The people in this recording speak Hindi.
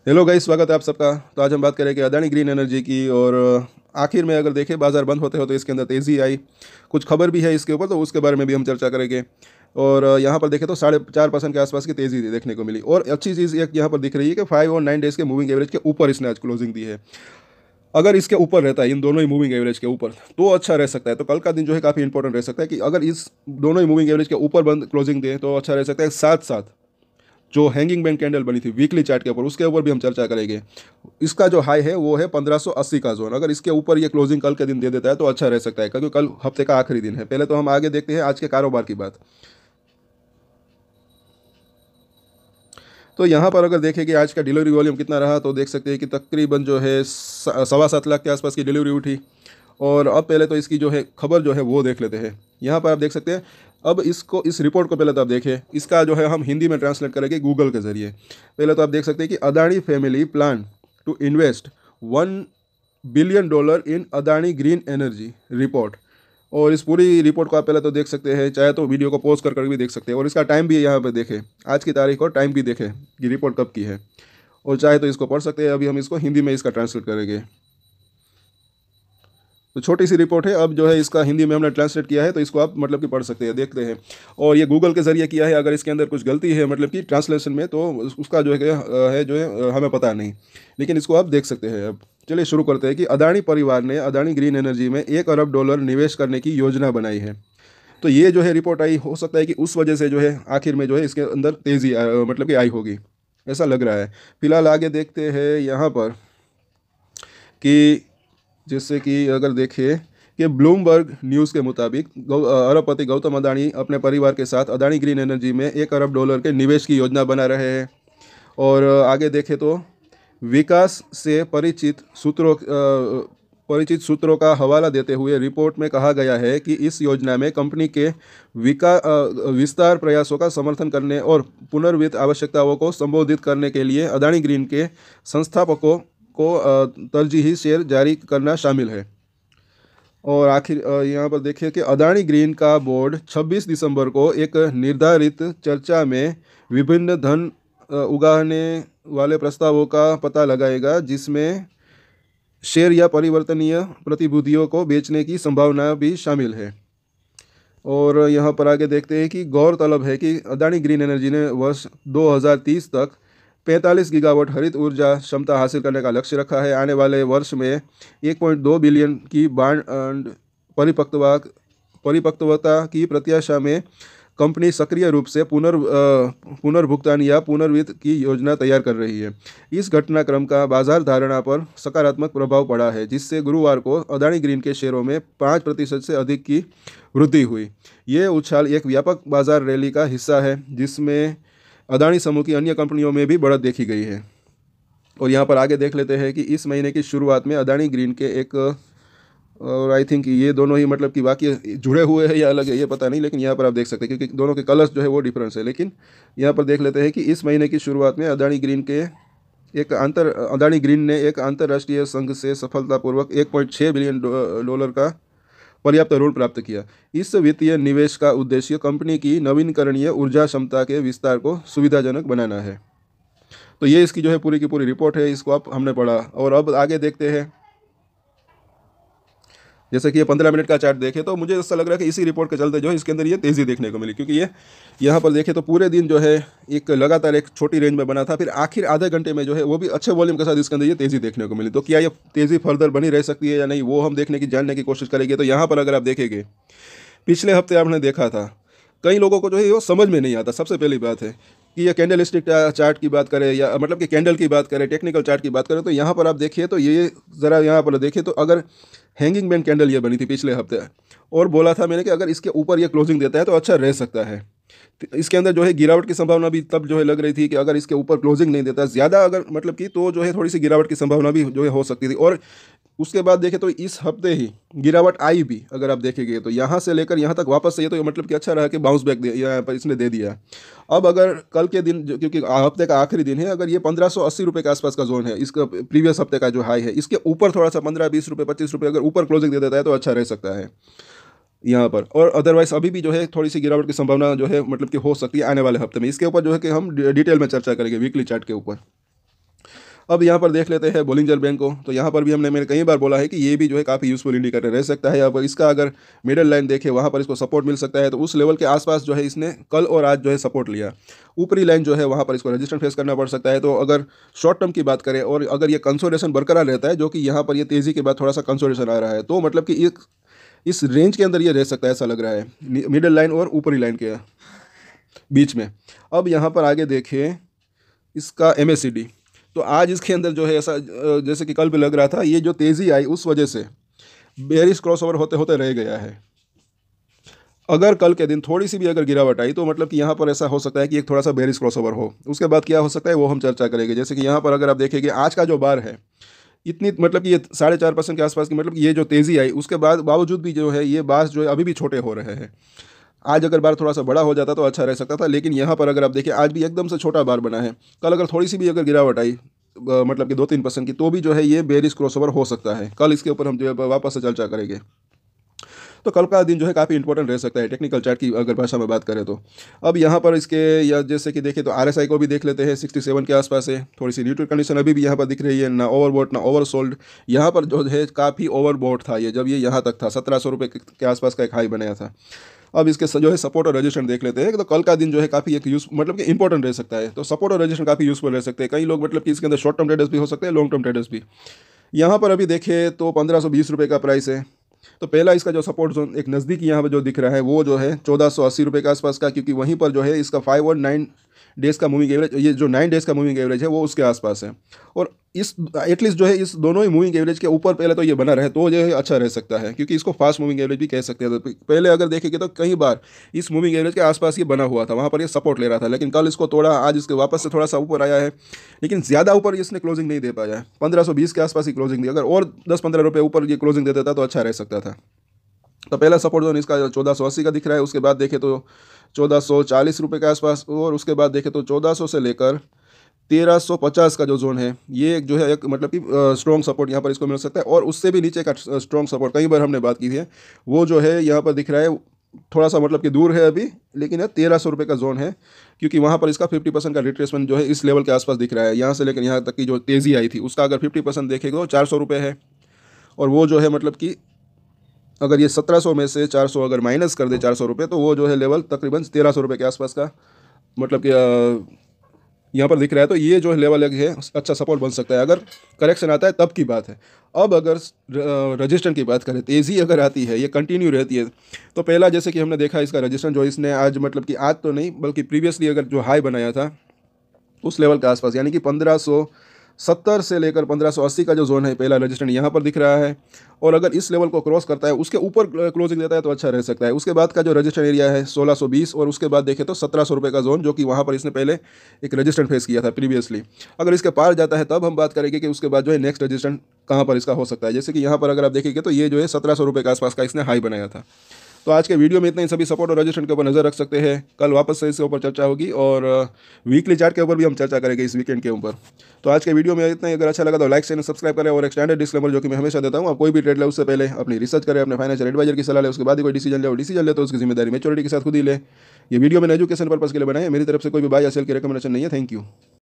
हेलो गाइस, स्वागत है आप सबका। तो आज हम बात करेंगे अदानी ग्रीन एनर्जी की। और आखिर में अगर देखें बाजार बंद होते होते इसके अंदर तेज़ी आई। कुछ खबर भी है इसके ऊपर, तो उसके बारे में भी हम चर्चा करेंगे। और यहाँ पर देखें तो 4.5% के आसपास की तेज़ी देखने को मिली। और अच्छी चीज़ एक यहाँ पर दिख रही है कि 5 और 9 डेज़ के मूविंग एवरेज के ऊपर इसने आज क्लोजिंग दी है। अगर इसके ऊपर रहता है, इन दोनों ही मूविंग एवरेज के ऊपर, तो अच्छा रह सकता है। तो कल का दिन जो है काफ़ी इंपॉर्टेंट रह सकता है कि अगर इस दोनों ही मूविंग एवरेज के ऊपर बंद क्लोजिंग दे तो अच्छा रह सकता है। साथ साथ जो हैंगिंग बैंड कैंडल बनी थी वीकली चार्ट के ऊपर, उसके ऊपर भी हम चर्चा करेंगे। इसका जो हाई है वो है 1580 का जोन। अगर इसके ऊपर ये क्लोजिंग कल के दिन दे देता है तो अच्छा रह सकता है, क्योंकि कल हफ्ते का आखिरी दिन है। पहले तो हम आगे देखते हैं आज के कारोबार की बात। तो यहाँ पर अगर देखें कि आज का डिलीवरी वॉल्यूम कितना रहा, तो देख सकते हैं कि तकरीबन जो है 7.25 लाख के आसपास की डिलीवरी उठी। और अब पहले तो इसकी जो है खबर जो है वो देख लेते हैं। यहाँ पर आप देख सकते हैं। अब इसको, इस रिपोर्ट को पहले तो आप देखें, इसका जो है हम हिंदी में ट्रांसलेट करेंगे गूगल के ज़रिए। पहले तो आप देख सकते हैं कि Adani family plan to invest $1 billion in Adani green energy report. और इस पूरी रिपोर्ट को आप पहले तो देख सकते हैं, चाहे तो वीडियो को पॉज कर भी देख सकते हैं। और इसका टाइम भी यहाँ पर देखें, आज की तारीख और टाइम भी देखें कि रिपोर्ट कब की है। और चाहे तो इसको पढ़ सकते हैं। अभी हम इसको हिंदी में इसका ट्रांसलेट करेंगे। तो छोटी सी रिपोर्ट है, अब जो है इसका हिंदी में हमने ट्रांसलेट किया है, तो इसको आप मतलब कि पढ़ सकते हैं, देखते हैं। और ये गूगल के ज़रिए किया है। अगर इसके अंदर कुछ गलती है मतलब कि ट्रांसलेशन में, तो उसका जो है जो है हमें पता नहीं, लेकिन इसको आप देख सकते हैं। अब चलिए शुरू करते हैं कि अदानी परिवार ने अदानी ग्रीन एनर्जी में $1 अरब निवेश करने की योजना बनाई है। तो ये जो है रिपोर्ट आई, हो सकता है कि उस वजह से जो है आखिर में जो है इसके अंदर तेज़ी मतलब कि आई होगी, ऐसा लग रहा है। फिलहाल आगे देखते हैं यहाँ पर कि जैसे कि अगर देखें कि ब्लूमबर्ग न्यूज़ के मुताबिक अरबपति गौतम अदानी अपने परिवार के साथ अदानी ग्रीन एनर्जी में $1 अरब के निवेश की योजना बना रहे हैं। और आगे देखें तो विकास से परिचित सूत्रों का हवाला देते हुए रिपोर्ट में कहा गया है कि इस योजना में कंपनी के विस्तार प्रयासों का समर्थन करने और पुनर्वित्त आवश्यकताओं को संबोधित करने के लिए अदानी ग्रीन के संस्थापकों को तरजीही शेयर जारी करना शामिल है। और आखिर यहाँ पर देखिए कि अदानी ग्रीन का बोर्ड 26 दिसंबर को एक निर्धारित चर्चा में विभिन्न धन उगाहने वाले प्रस्तावों का पता लगाएगा, जिसमें शेयर या परिवर्तनीय प्रतिभूतियों को बेचने की संभावना भी शामिल है। और यहाँ पर आगे देखते हैं कि गौरतलब है कि अदानी ग्रीन एनर्जी ने वर्ष 2030 तक 45 गीगावाट हरित ऊर्जा क्षमता हासिल करने का लक्ष्य रखा है। आने वाले वर्ष में 1.2 बिलियन की बांड परिपक्वता की प्रत्याशा में कंपनी सक्रिय रूप से पुनर्भुगतान या पुनर्वित्त की योजना तैयार कर रही है। इस घटनाक्रम का बाजार धारणा पर सकारात्मक प्रभाव पड़ा है, जिससे गुरुवार को अदानी ग्रीन के शेयरों में 5% से अधिक की वृद्धि हुई। ये उछाल एक व्यापक बाजार रैली का हिस्सा है, जिसमें अदानी समूह की अन्य कंपनियों में भी बढ़त देखी गई है। और यहाँ पर आगे देख लेते हैं कि इस महीने की शुरुआत में अदानी ग्रीन के एक, और आई थिंक ये दोनों ही मतलब कि बाकी जुड़े हुए हैं या अलग है ये पता नहीं, लेकिन यहाँ पर आप देख सकते हैं क्योंकि दोनों के कलर्स जो है वो डिफरेंस है। लेकिन यहाँ पर देख लेते हैं कि इस महीने की शुरुआत में अदानी ग्रीन ने एक अंतर्राष्ट्रीय संघ से सफलतापूर्वक $1.6 बिलियन का पर्याप्त ऋण प्राप्त किया। इस वित्तीय निवेश का उद्देश्य कंपनी की नवीनकरणीय ऊर्जा क्षमता के विस्तार को सुविधाजनक बनाना है। तो ये इसकी जो है पूरी की पूरी रिपोर्ट है, इसको आप हमने पढ़ा। और अब आगे देखते हैं, जैसे कि ये 15 मिनट का चार्ट देखे तो मुझे ऐसा लग रहा है कि इसी रिपोर्ट के चलते जो है इसके अंदर ये तेज़ी देखने को मिली, क्योंकि ये यहाँ पर देखे तो पूरे दिन जो है एक लगातार एक छोटी रेंज में बना था, फिर आखिर आधे घंटे में जो है वो भी अच्छे वॉल्यूम के साथ इसके अंदर ये तेज़ी देखने को मिली। तो क्या ये तेज़ी फर्दर बनी रह सकती है या नहीं, वो हम देखने की जानने की कोशिश करेंगे। तो यहाँ पर अगर आप देखेंगे, पिछले हफ्ते आपने देखा था कई लोगों को जो है वो समझ में नहीं आता। सबसे पहली बात है कि ये कैंडल स्टिक चार्ट की बात करें या मतलब कि कैंडल की बात करें, टेक्निकल चार्ट की बात करें, तो यहाँ पर आप देखिए तो ये ज़रा यहाँ पर देखिए तो अगर हैंगिंग मैन कैंडल ये बनी थी पिछले हफ्ते, और बोला था मैंने कि अगर इसके ऊपर ये क्लोजिंग देता है तो अच्छा रह सकता है। तो इसके अंदर जो है गिरावट की संभावना भी तब जो है लग रही थी कि अगर इसके ऊपर क्लोजिंग नहीं देता ज़्यादा, अगर मतलब कि तो जो है थोड़ी सी गिरावट की संभावना भी जो है हो सकती थी। और उसके बाद देखें तो इस हफ्ते ही गिरावट आई भी, अगर आप देखेंगे तो यहाँ से लेकर यहाँ तक वापस से ये तो मतलब कि अच्छा रहा कि बाउंस बैक यहाँ पर इसने दे दिया। अब अगर कल के दिन क्योंकि हफ्ते का आखिरी दिन है, अगर ये 1580 रुपये के आसपास का जोन है, इसका प्रीवियस हफ्ते का जो हाई है, इसके ऊपर थोड़ा सा 15-20 रुपये 25 रुपये अगर ऊपर क्लोजिंग दे देता है तो अच्छा रह सकता है यहाँ पर। और अदरवाइज अभी भी जो है थोड़ी सी गिरावट की संभावना जो है मतलब कि हो सकती है आने वाले हफ्ते में। इसके ऊपर जो है कि हम डिटेल में चर्चा करेंगे वीकली चार्ट के ऊपर। अब यहाँ पर देख लेते हैं बोलिंजर बैंक को। तो यहाँ पर भी मैंने कई बार बोला है कि ये भी जो है काफ़ी यूज़फुल इंडिकेटर रह सकता है। अब इसका अगर मिडल लाइन देखें वहाँ पर इसको सपोर्ट मिल सकता है, तो उस लेवल के आसपास जो है इसने कल और आज जो है सपोर्ट लिया। ऊपरी लाइन जो है वहाँ पर इसको रेजिस्टेंस फेस करना पड़ सकता है। तो अगर शॉर्ट टर्म की बात करें और अगर ये कंसोलिडेशन बरकरार रहता है, जो कि यहाँ पर ये तेज़ी के बाद थोड़ा सा कंसोलिडेशन आ रहा है, तो मतलब कि इस रेंज के अंदर ये रह सकता है, ऐसा लग रहा है, मिडल लाइन और ऊपरी लाइन के बीच में। अब यहाँ पर आगे देखें इसका MACD, तो आज इसके अंदर जो है ऐसा जैसे कि कल भी लग रहा था, ये जो तेज़ी आई उस वजह से बेयरिश क्रॉसओवर होते होते रह गया है। अगर कल के दिन थोड़ी सी भी अगर गिरावट आई तो मतलब कि यहाँ पर ऐसा हो सकता है कि एक थोड़ा सा बेयरिश क्रॉसओवर हो। उसके बाद क्या हो सकता है वो हम चर्चा करेंगे। जैसे कि यहाँ पर अगर आप देखेंगे आज का जो बार है इतनी मतलब कि ये 4.5% के आसपास की, मतलब कि ये जो तेज़ी आई उसके बाद बावजूद भी जो है ये बार जो है अभी भी छोटे हो रहे हैं। आज अगर बार थोड़ा सा बड़ा हो जाता तो अच्छा रह सकता था, लेकिन यहाँ पर अगर आप देखें आज भी एकदम से छोटा बार बना है। कल अगर थोड़ी सी भी अगर गिरावट आई मतलब कि 2-3% की, तो भी जो है ये बेयरिश क्रॉसओवर हो सकता है। कल इसके ऊपर हम जो है वापस से चर्चा करेंगे। तो कल का दिन जो है काफ़ी इंपॉर्टेंट रह सकता है टेक्निकल चार्ट की अगर भाषा में बात करें तो। अब यहाँ पर इसके या जैसे कि देखें तो RSI को भी देख लेते हैं, 67 के आसपास है। थोड़ी सी न्यूट्रल कंडीशन अभी भी यहाँ पर दिख रही है, ना ओवरबॉट ना ओवरसोल्ड। यहाँ पर जो है काफ़ी ओवरबॉट था ये, जब ये यहाँ तक था 1700 रुपये के आसपास का एक हाई बनाया था। अब इसके जो है सपोर्ट और रेजिस्टेंस देख लेते हैं। तो कल का दिन जो है काफ़ी एक मतलब कि इंपॉर्टेंट रह सकता है। तो सपोर्ट और रेजिस्टेंस काफ़ी यूजफुल रह सकते हैं। कई लोग मतलब कि इसके अंदर शॉर्ट टर्म ट्रेडर्स भी हो सकते हैं, लॉन्ग टर्म ट्रेडर्स भी। यहाँ पर अभी देखें तो 1520 रुपये का प्राइस है। तो पहला इसका जो सपोर्ट जोन एक नज़दीक यहाँ पर जो दिख रहा है वो जो है 1480 रुपये के आसपास का, क्योंकि वहीं पर जो है इसका 5 और 9 डेज़ का मूविंग एवरेज, ये जो 9 डेज़ का मूविंग एवरेज है वो उसके आसपास है। और इस एटलीस्ट जो है इस दोनों ही मूविंग एवरेज के ऊपर पहले तो ये बना रहे तो जो है अच्छा रह सकता है, क्योंकि इसको फास्ट मूविंग एवरेज भी कह सकते हैं। तो पहले अगर देखेंगे तो कई बार इस मूविंग एवरेज के आसपास ये बना हुआ था, वहाँ पर ये सपोर्ट ले रहा था, लेकिन कल इसको तोड़ा, आज इसके वापस से थोड़ा सा ऊपर आया है, लेकिन ज़्यादा ऊपर इसने क्लोजिंग नहीं दे पाया है। 1520 के आसपास ही क्लोजिंग दी। अगर और 10-15 रुपये ऊपर ये क्लोजिंग दे देता तो अच्छा रह सकता था। तो पहला सपोर्ट जोन इसका 1480 का दिख रहा है। उसके बाद देखें तो 1440 रुपये के आसपास, और उसके बाद देखें तो 1400 से लेकर 1350 का जो जोन है ये एक जो है एक मतलब कि स्ट्रॉन्ग सपोर्ट यहाँ पर इसको मिल सकता है। और उससे भी नीचे का स्ट्रॉन्ग सपोर्ट कई बार हमने बात की है, वो जो है यहाँ पर दिख रहा है थोड़ा सा मतलब कि दूर है अभी, लेकिन 1300 रुपये का जोन है, क्योंकि वहाँ पर इसका 50% का रिट्रेसमेंट जो है इस लेवल के आसपास दिख रहा है। यहाँ से लेकर यहाँ तक की जो तेज़ी आई थी उसका अगर 50% देखेगा तो 400 रुपये है। और वो जो है मतलब कि अगर ये 1700 में से 400 अगर माइनस कर दे 400 रुपये, तो वो जो है लेवल तकरीबन 1300 रुपये के आसपास का मतलब कि यहाँ पर दिख रहा है। तो ये जो लेवल है अच्छा सपोर्ट बन सकता है, अगर करेक्शन आता है तब की बात है। अब अगर रजिस्टेंस की बात करें, तेज़ी अगर आती है, ये कंटिन्यू रहती है, तो पहला जैसे कि हमने देखा इसका रजिस्टेंस जो इसने आज मतलब कि आज तो नहीं बल्कि प्रीवियसली अगर जो हाई बनाया था उस लेवल के आसपास, यानी कि 1570 से लेकर 1580 का जो जोन है पहला रजिस्टेंस यहाँ पर दिख रहा है। और अगर इस लेवल को क्रॉस करता है, उसके ऊपर क्लोजिंग देता है तो अच्छा रह सकता है। उसके बाद का जो रजिस्टेंस एरिया है 1620, और उसके बाद देखें तो 1700 रुपये का जोन, जो कि वहाँ पर इसने पहले एक रजिस्टेंस फेस किया था प्रीवियसली। अगर इसके पार जाता है तब हम बात करेंगे कि उसके बाद जो है नेक्स्ट रजिस्टेंस कहाँ पर इसका हो सकता है। जैसे कि यहाँ पर अगर आप देखेंगे तो ये जो है 1700 रुपये के आसपास का इसने हाई बनाया था। तो आज के वीडियो में इतना ही। सभी सपोर्ट और रजिस्टेंस के ऊपर नज़र रख सकते हैं। कल वापस से इसके ऊपर चर्चा होगी, और वीकली चार्ट के ऊपर भी हम चर्चा करेंगे इस वीकेंड के ऊपर। तो आज के वीडियो में इतना ही। अगर अच्छा लगा तो लाइक चैनल सब्सक्राइब करें, और एक स्टैंडर्ड डिस्क्लेमर जो कि मैं हमेशा देता हूँ, आप कोई भी ट्रेड ले उससे पहले अपनी रिसर्च करें, अपने फाइनेंशियल एडवाइजर की सलाह ले, उसके बाद ही कोई डिसीजन ले तो उसकी जिम्मेदारी मेच्योरिटी के साथ खुद ही ले। ये वीडियो मैंने एजुकेशन पर्पस के लिए बनाया है, मेरी तरफ से कोई भी बाय या सेल की रिकमेंडेशन नहीं है। Thank you.